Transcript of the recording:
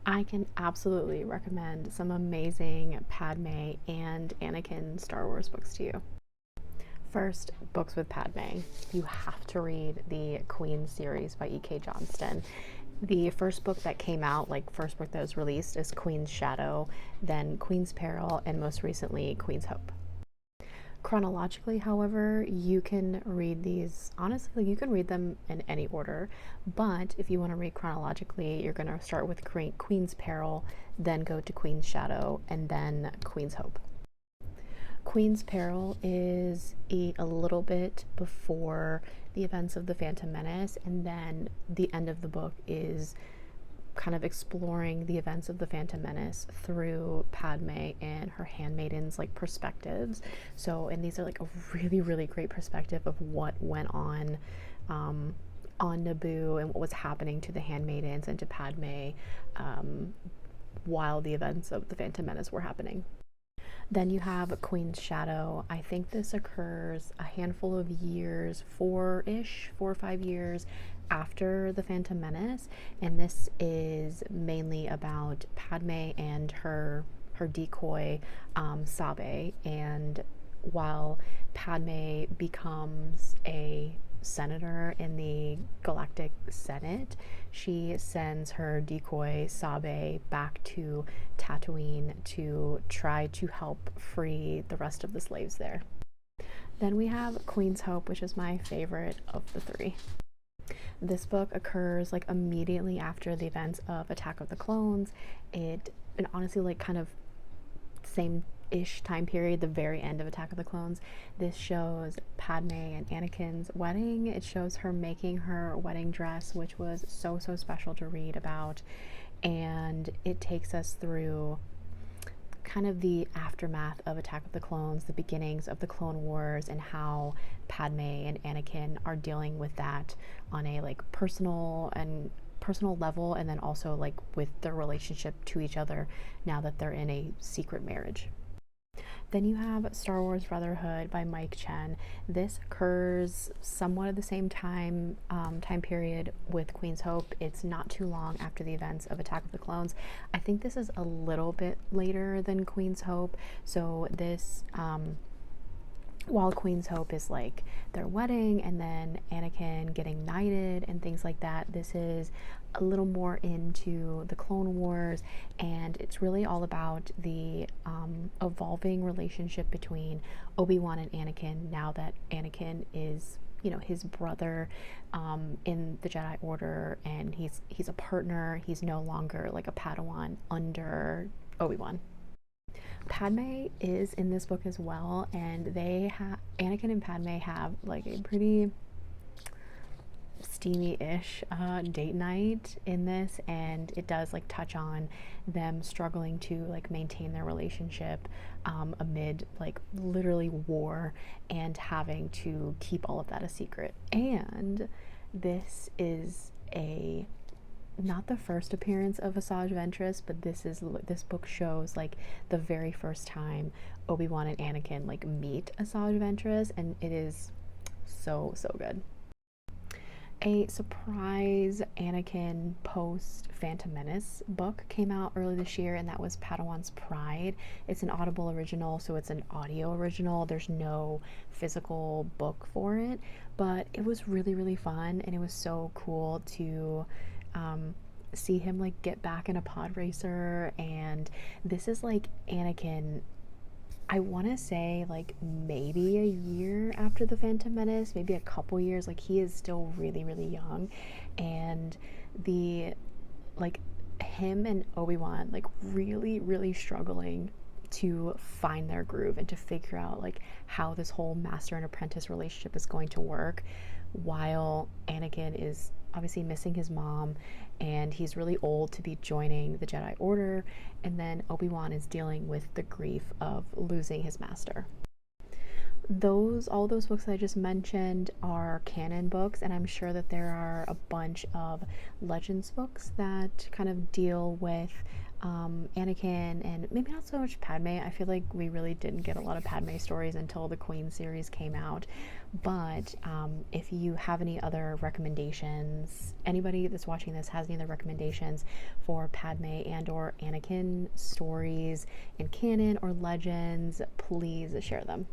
I can absolutely recommend some amazing Padme and Anakin Star Wars books to you. First, books with Padme. You have to read the Queen series by E.K. Johnston. The first book that came out, like first book that was released, is Queen's Shadow, then Queen's Peril, and most recently Queen's Hope. Chronologically, however, you can read these, honestly, you can read them in any order, but if you want to read chronologically, you're going to start with Queen's Peril, then go to Queen's Shadow, and then Queen's Hope. Queen's Peril is a little bit before the events of the Phantom Menace, and then the end of the book is kind of exploring the events of the Phantom Menace through Padme and her handmaidens, like perspectives. So, and these are like a really, really great perspective of what went on Naboo and what was happening to the handmaidens and to Padme while the events of the Phantom Menace were happening. Then you have Queen's Shadow. I think this occurs a handful of years, 4 or 5 years after the Phantom Menace, and this is mainly about Padme and her decoy Sabe. And while Padme becomes a senator in the Galactic Senate, she sends her decoy Sabe back to Tatooine to try to help free the rest of the slaves there. Then we have Queen's Hope, which is my favorite of the 3. This book occurs like immediately after the events of Attack of the Clones. And honestly, like kind of same-ish time period, the very end of Attack of the Clones. This shows Padme and Anakin's wedding. It shows her making her wedding dress, which was so special to read about. And it takes us through kind of the aftermath of Attack of the Clones, the beginnings of the Clone Wars, and how Padme and Anakin are dealing with that on a like personal level, and then also like with their relationship to each other now that they're in a secret marriage. Then you have Star Wars Brotherhood by Mike Chen. This occurs somewhat at the same time period with Queen's Hope. It's not too long after the events of Attack of the Clones. I think this is a little bit later than Queen's Hope. So this, while Queen's Hope is like their wedding and then Anakin getting knighted and things like that, this is a little more into the Clone Wars, and it's really all about the evolving relationship between Obi-Wan and Anakin now that Anakin is, you know, his brother in the Jedi Order, and he's a partner. He's no longer like a Padawan under Obi-Wan. Padme is in this book as well, and Anakin and Padme have like a pretty steamy-ish date night in this, and it does like touch on them struggling to like maintain their relationship amid like literally war and having to keep all of that a secret. And this is not the first appearance of Asajj Ventress, but this book shows like the very first time Obi-Wan and Anakin like meet Asajj Ventress, and it is so good. A surprise Anakin post Phantom Menace book came out early this year, and that was Padawan's Pride. It's an Audible original, so it's an audio original. There's no physical book for it, but it was really fun, and it was so cool to see him like get back in a pod racer. And this is like Anakin, I want to say like maybe a year after the Phantom Menace, maybe a couple years. Like he is still really young, and the like him and Obi-Wan like really struggling to find their groove and to figure out like how this whole master and apprentice relationship is going to work, while Anakin is obviously missing his mom, and he's really old to be joining the Jedi Order, and then Obi-Wan is dealing with the grief of losing his master. All those books that I just mentioned are canon books, and I'm sure that there are a bunch of Legends books that kind of deal with Anakin, and maybe not so much Padme. I feel like we really didn't get a lot of Padme stories until the Queen series came out. But if you have any other recommendations, anybody that's watching this has any other recommendations for Padme and or Anakin stories in canon or legends, please share them.